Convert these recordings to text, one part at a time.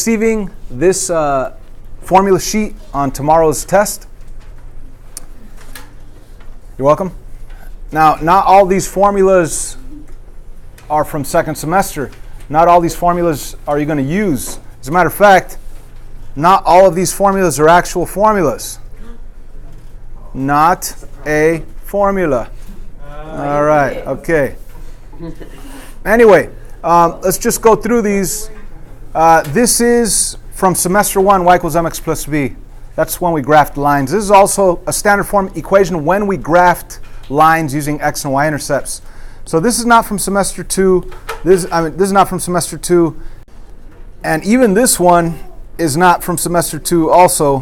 receiving this formula sheet on tomorrow's test? You're welcome. Now, not all these formulas are from second semester. Not all these formulas are you going to use. As a matter of fact, not all of these formulas are actual formulas. Not a formula. All right, okay. Anyway, let's just go through these. This is from semester 1, y equals mx plus b. That's when we graphed lines. This is also a standard form equation when we graphed lines using x and y intercepts. So this is not from semester 2. This is not from semester 2. And even this one is not from semester 2 also.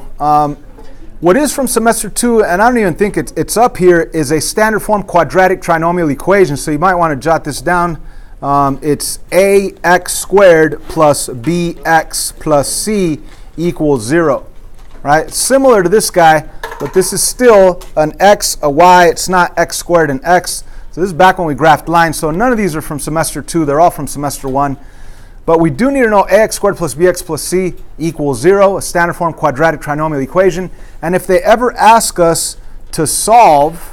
What is from semester 2, and I don't even think it's up here, is a standard form quadratic trinomial equation. So you might want to jot this down. It's ax squared plus bx plus c equals 0. Right? Similar to this guy, but this is still an x, a y. It's not x squared and x. So this is back when we graphed lines. So none of these are from semester 2. They're all from semester 1. But we do need to know ax squared plus bx plus c equals 0, a standard form quadratic trinomial equation. And if they ever ask us to solve,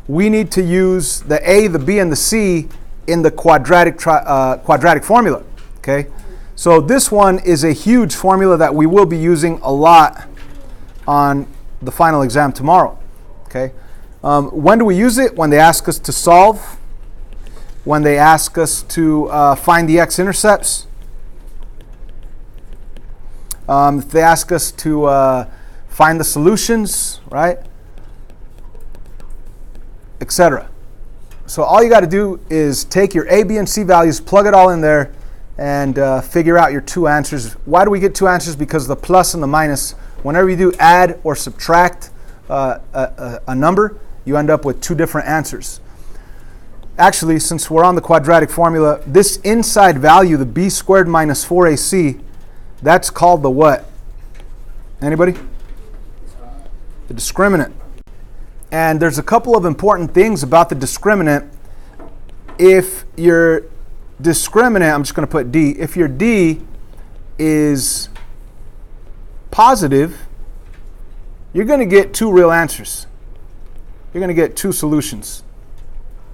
we need to use the a, the b, and the c in the quadratic formula. Okay? So this one is a huge formula that we will be using a lot on the final exam tomorrow. Okay? When do we use it? When they ask us to solve, when they ask us to find the x-intercepts, if they ask us to find the solutions, right, etc. So all you got to do is take your a, b, and c values, plug it all in there, and figure out your two answers. Why do we get two answers? Because the plus and the minus, whenever you do add or subtract a number, you end up with two different answers. Actually, since we're on the quadratic formula, this inside value, the b squared minus 4ac, that's called the what? Anybody? The discriminant. And there's a couple of important things about the discriminant. If your discriminant, I'm just going to put d, if your d is positive, you're going to get two real answers. You're going to get two solutions.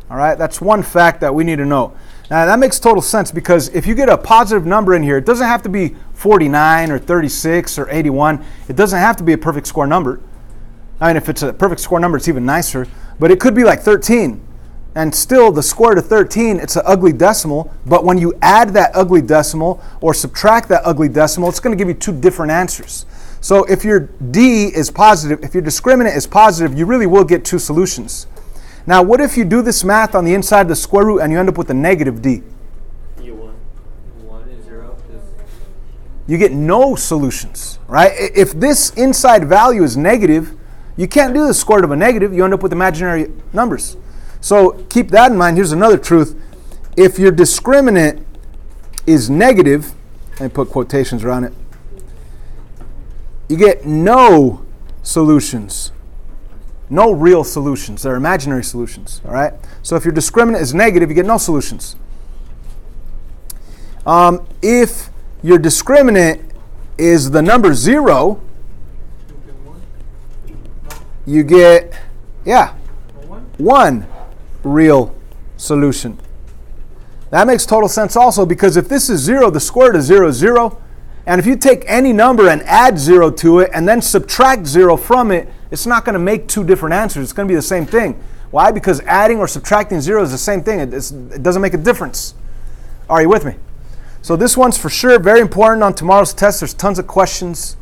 All right, that's one fact that we need to know. Now that makes total sense, because if you get a positive number in here, it doesn't have to be 49 or 36 or 81. It doesn't have to be a perfect square number. I mean, if it's a perfect square number, it's even nicer. But it could be like 13. And still, the square root of 13, it's an ugly decimal. But when you add that ugly decimal or subtract that ugly decimal, it's going to give you two different answers. So if your d is positive, if your discriminant is positive, you really will get two solutions. Now, what if you do this math on the inside of the square root and you end up with a negative d? You won. 1 and 0. You get no solutions, right? If this inside value is negative, you can't do the square root of a negative. You end up with imaginary numbers. So keep that in mind. Here's another truth. If your discriminant is negative, and put quotations around it, you get no solutions. No real solutions. They're imaginary solutions. All right? So if your discriminant is negative, you get no solutions. If your discriminant is the number 0, you get, one real solution. That makes total sense also, because if this is 0, the square root of 0 is 0. And if you take any number and add 0 to it and then subtract 0 from it, it's not going to make two different answers. It's going to be the same thing. Why? Because adding or subtracting 0 is the same thing. It doesn't make a difference. Are you with me? So this one's for sure very important on tomorrow's test. There's tons of questions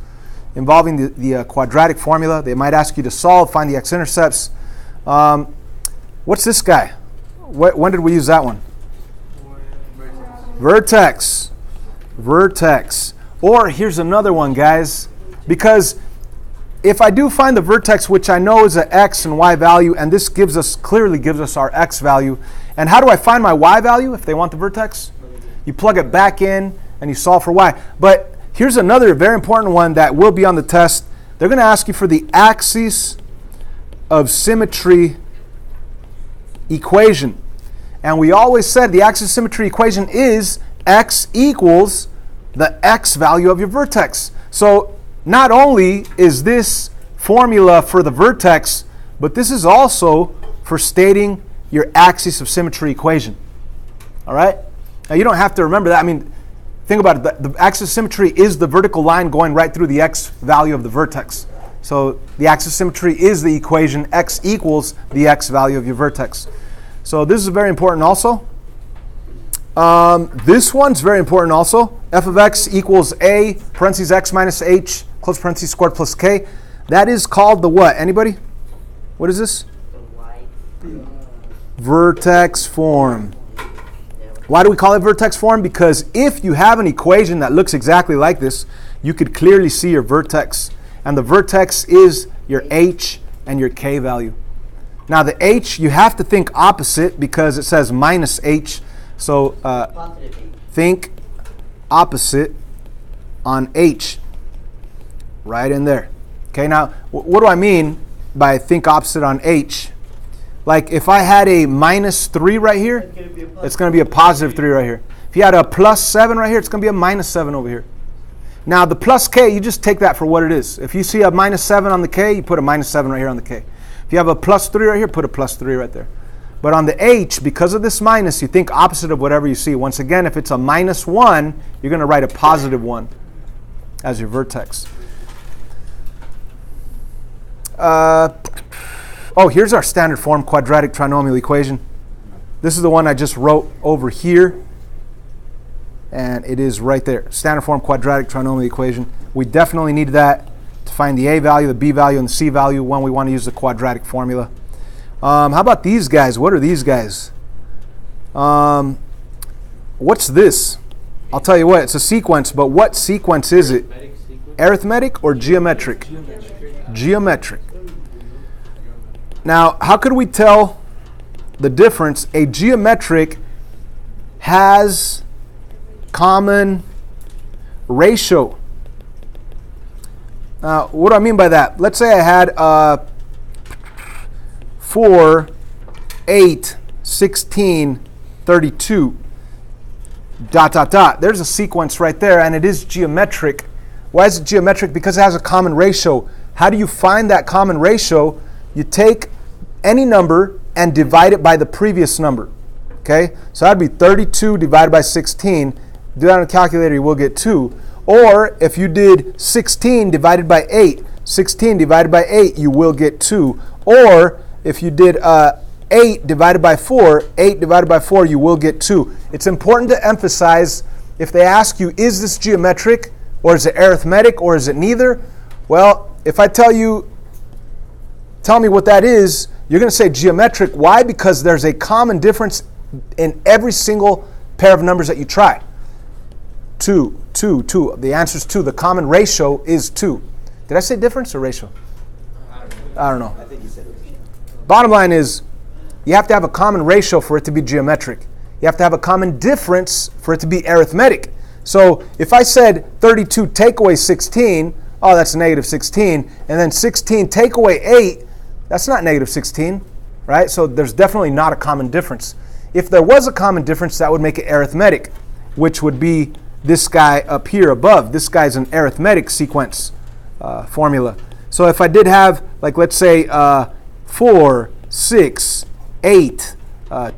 involving the quadratic formula. They might ask you to solve, find the x-intercepts. What's this guy? When did we use that one? Vertex. Vertex. Or here's another one, guys. Because if I do find the vertex, which I know is an x and y value, and this clearly gives us our x value. And how do I find my y value if they want the vertex? You plug it back in and you solve for y. But here's another very important one that will be on the test. They're going to ask you for the axis of symmetry equation. And we always said the axis of symmetry equation is x equals the x value of your vertex. So not only is this formula for the vertex, but this is also for stating your axis of symmetry equation. All right? Now you don't have to remember that. I mean, think about it. The axis of symmetry is the vertical line going right through the x value of the vertex. So the axis of symmetry is the equation x equals the x value of your vertex. So this is very important also. This one's very important also. F of x equals a, parentheses x minus h, close parentheses squared plus k. That is called the what? Anybody? What is this? Vertex form. Why do we call it vertex form? Because if you have an equation that looks exactly like this, you could clearly see your vertex. And the vertex is your h and your k value. Now the h, you have to think opposite because it says minus h. So think opposite on h. Right in there. Okay, now what do I mean by think opposite on h? Like if I had a minus 3 right here, it's going to be a positive 3 right here. If you had a plus 7 right here, it's going to be a minus 7 over here. Now the plus k, you just take that for what it is. If you see a minus 7 on the k, you put a minus 7 right here on the k. If you have a plus 3 right here, put a plus 3 right there. But on the h, because of this minus, you think opposite of whatever you see. Once again, if it's a minus 1, you're going to write a positive 1 as your vertex. Here's our standard form quadratic trinomial equation. This is the one I just wrote over here. And it is right there. Standard form quadratic trinomial equation. We definitely need that to find the a value, the b value, and the c value when we want to use the quadratic formula. How about these guys? What are these guys? What's this? I'll tell you what, it's a sequence, but what sequence is it? Arithmetic or geometric? Geometric. Now, how could we tell the difference? A geometric has common ratio. Now, what do I mean by that? Let's say I had 4, 8, 16, 32, ... There's a sequence right there, and it is geometric. Why is it geometric? Because it has a common ratio. How do you find that common ratio? You take any number and divide it by the previous number. Okay? So that'd be 32 divided by 16. Do that on a calculator, you will get 2. Or if you did 16 divided by 8, 16 divided by 8, you will get 2. Or if you did 8 divided by 4, 8 divided by 4, you will get 2. It's important to emphasize, if they ask you, is this geometric, or is it arithmetic, or is it neither? Well, if I tell me what that is, you're going to say geometric. Why? Because there's a common difference in every single pair of numbers that you try. 2, 2, 2. The answer is 2. The common ratio is 2. Did I say difference or ratio? I don't know. I think you said ratio. Bottom line is, you have to have a common ratio for it to be geometric. You have to have a common difference for it to be arithmetic. So if I said 32 take away 16, oh, that's negative 16. And then 16 take away 8, that's not negative 16, right? So there's definitely not a common difference. If there was a common difference, that would make it arithmetic, which would be this guy up here above. This guy's an arithmetic sequence formula. So if I did have, like, let's say 4, 6, 8,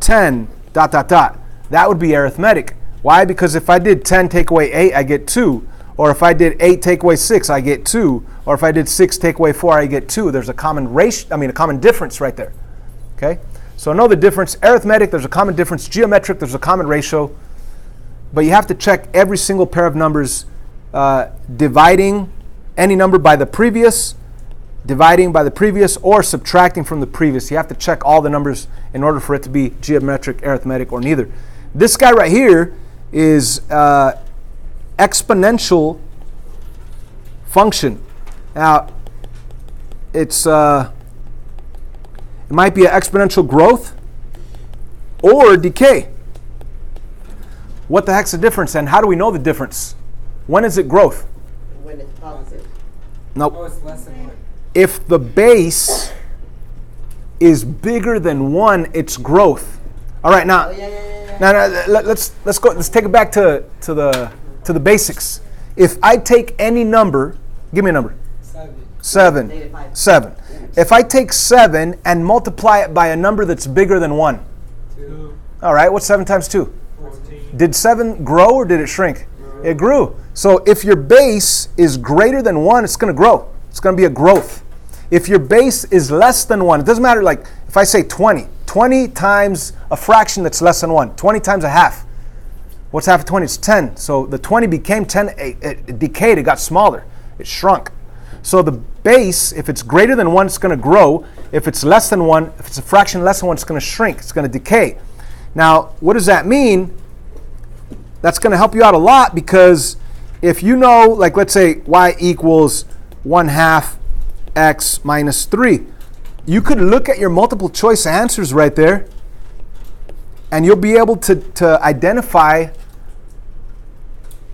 10, ... that would be arithmetic. Why? Because if I did 10 take away 8, I get 2. Or if I did 8 take away 6, I get 2. Or if I did 6 take away 4, I get 2. There's a common a common difference right there. Okay? So know the difference. Arithmetic, there's a common difference. Geometric, there's a common ratio. But you have to check every single pair of numbers, dividing any number by the previous, dividing by the previous, or subtracting from the previous. You have to check all the numbers in order for it to be geometric, arithmetic, or neither. This guy right here is exponential function. Now, it might be an exponential growth or decay. What the heck's the difference, and how do we know the difference? When is it growth? When it's positive. Nope. Oh, it's less than 1. If the base is bigger than 1, it's growth. All right, now, Oh, yeah. now let's go. Let's take it back to to the basics. If I take any number, give me a number. 7. Negative 5. 7. If I take 7 and multiply it by a number that's bigger than 1. 2. All right, what's 7 times 2? 14. Did 7 grow or did it shrink? It grew. So if your base is greater than 1, it's going to grow. It's going to be a growth. If your base is less than 1, it doesn't matter, like if I say 20. 20 times a fraction that's less than 1. 20 times a half. What's half of 20? It's 10. So the 20 became 10. It decayed. It got smaller. It shrunk. So the base, if it's greater than 1, it's going to grow. If it's less than 1, if it's a fraction less than 1, it's going to shrink. It's going to decay. Now, what does that mean? That's going to help you out a lot, because if you know, like let's say y equals 1/2 x minus 3, you could look at your multiple choice answers right there, and you'll be able to identify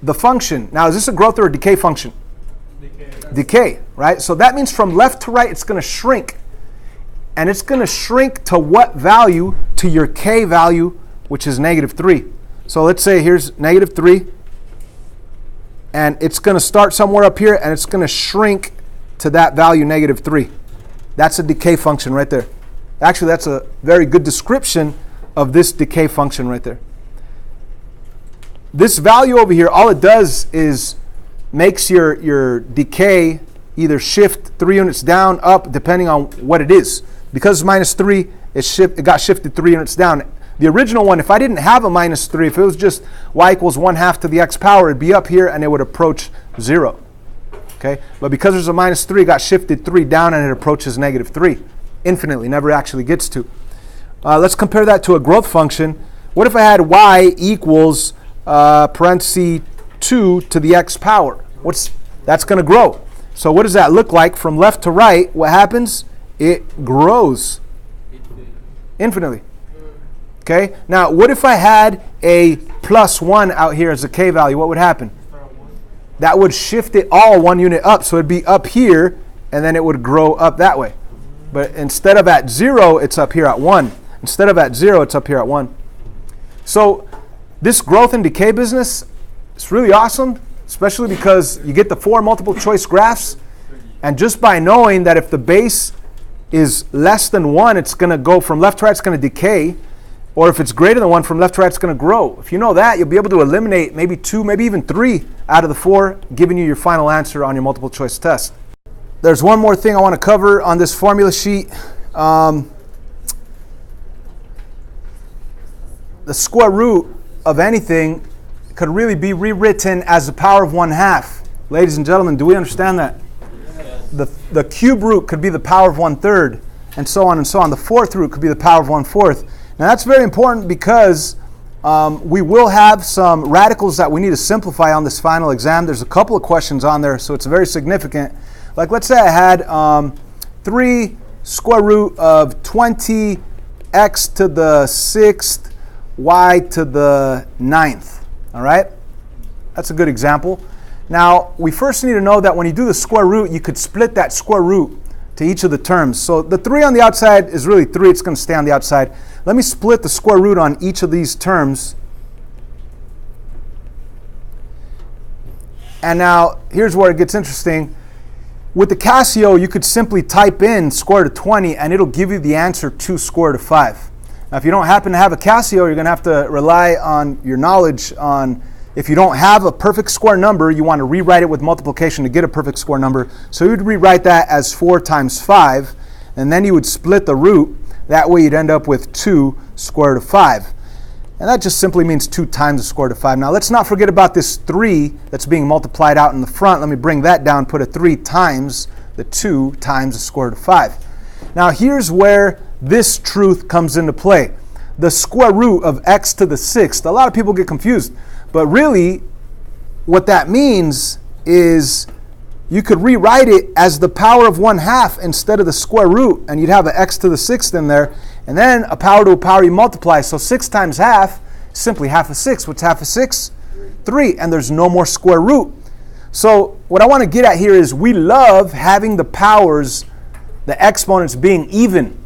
the function. Now, is this a growth or a decay function? Decay, right? So that means from left to right, it's going to shrink. And it's going to shrink to what value? To your k value, which is -3. So let's say here's -3. And it's going to start somewhere up here, and it's going to shrink to that value, -3. That's a decay function right there. Actually, that's a very good description of this decay function right there. This value over here, all it does is makes your decay either shift 3 units down, up, depending on what it is. Because it's -3, it got shifted 3 units down. The original one, if I didn't have a -3, if it was just y equals 1/2 to the x power, it'd be up here and it would approach 0. Okay? But because there's a -3, it got shifted 3 down and it approaches -3 infinitely, never actually gets to. Let's compare that to a growth function. What if I had y equals parentheses 2 to the x power? That's going to grow. So what does that look like? From left to right, what happens? It grows infinitely. Okay? Now, what if I had a +1 out here as a k value? What would happen? That would shift it all 1 unit up. So it'd be up here, and then it would grow up that way. But instead of at 0, it's up here at 1. Instead of at 0, it's up here at 1. So this growth and decay business is really awesome, especially because you get the 4 multiple choice graphs. And just by knowing that if the base is less than 1, it's going to go from left to right, it's going to decay. Or if it's greater than 1, from left to right, it's going to grow. If you know that, you'll be able to eliminate maybe 2, maybe even 3 out of the 4, giving you your final answer on your multiple choice test. There's one more thing I want to cover on this formula sheet. The square root of anything could really be rewritten as the power of 1/2. Ladies and gentlemen, do we understand that? Yes. The cube root could be the power of 1/3, and so on and so on. The fourth root could be the power of 1/4. Now that's very important because we will have some radicals that we need to simplify on this final exam. There's a couple of questions on there, so it's very significant. Like let's say I had 3 square root of 20 x to the 6th y to the 9th. All right? That's a good example. Now, we first need to know that when you do the square root, you could split that square root to each of the terms. So the 3 on the outside is really 3. It's going to stay on the outside. Let me split the square root on each of these terms. And now, here's where it gets interesting. With the Casio, you could simply type in square root of 20, and it'll give you the answer 2 square root of 5. Now, if you don't happen to have a Casio, you're going to have to rely on your knowledge on, if you don't have a perfect square number, you want to rewrite it with multiplication to get a perfect square number. So you'd rewrite that as 4 times 5, and then you would split the root. That way you'd end up with 2 square root of 5. And that just simply means 2 times the square root of 5. Now, let's not forget about this 3 that's being multiplied out in the front. Let me bring that down, put a 3 times the 2 times the square root of 5. Now, here's where this truth comes into play. The square root of x to the 6th. A lot of people get confused. But really, what that means is you could rewrite it as the power of 1/2 instead of the square root, and you'd have an x to the 6th in there, and then a power to a power you multiply. So 6 times half is simply half of 6. What's half of 6? 3. And there's no more square root. So what I want to get at here is we love having the powers, the exponents being even.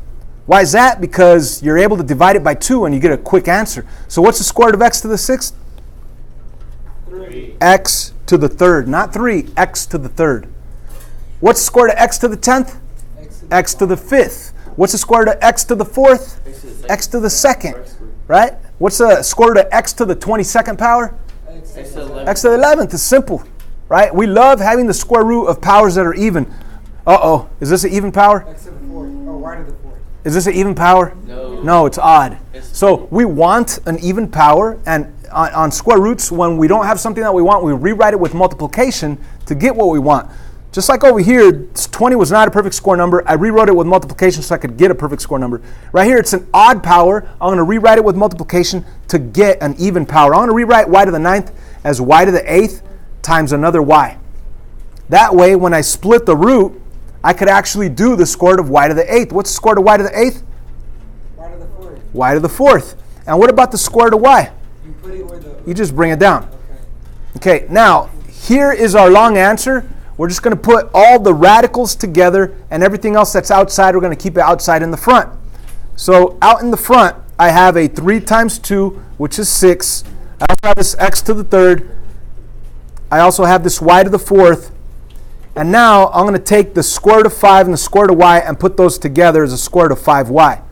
Why is that? Because you're able to divide it by 2 and you get a quick answer. So what's the square root of x to the 6th? x to the third. Not 3, x to the third. What's the square root of x to the 10th? X to the 5th. What's the square root of x to the 4th? X to the 2nd. Right? What's the square root of x to the 22nd power? X to the 11th. It's simple. Right? We love having the square root of powers that are even. Uh-oh. Is this an even power? X to the 4th. Oh, y to the 4th. Is this an even power? No. No, it's odd. So we want an even power, and on square roots, when we don't have something that we want, we rewrite it with multiplication to get what we want. Just like over here, 20 was not a perfect square number. I rewrote it with multiplication so I could get a perfect square number. Right here, it's an odd power. I'm going to rewrite it with multiplication to get an even power. I'm going to rewrite y to the 9th as y to the 8th times another y. That way, when I split the root, I could actually do the square root of y to the 8th. What's the square root of y to the 8th? Y to the 4th. Y to the 4th. And what about the square root of y? You put it where the... You just bring it down. Okay. Okay, now, here is our long answer. We're just going to put all the radicals together, and everything else that's outside, we're going to keep it outside in the front. So out in the front, I have a 3 times 2, which is 6. I also have this x to the 3rd. I also have this y to the 4th. And now I'm going to take the square root of 5 and the square root of y and put those together as a square root of 5y.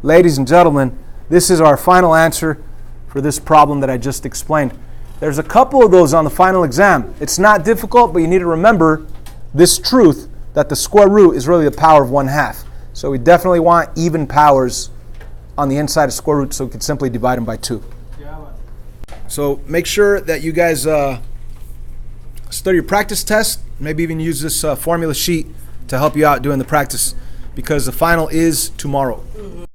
Ladies and gentlemen, this is our final answer for this problem that I just explained. There's a couple of those on the final exam. It's not difficult, but you need to remember this truth that the square root is really the power of 1/2. So we definitely want even powers on the inside of square root, so we can simply divide them by 2. So make sure that you guys study your practice test, maybe even use this formula sheet to help you out doing the practice, because the final is tomorrow.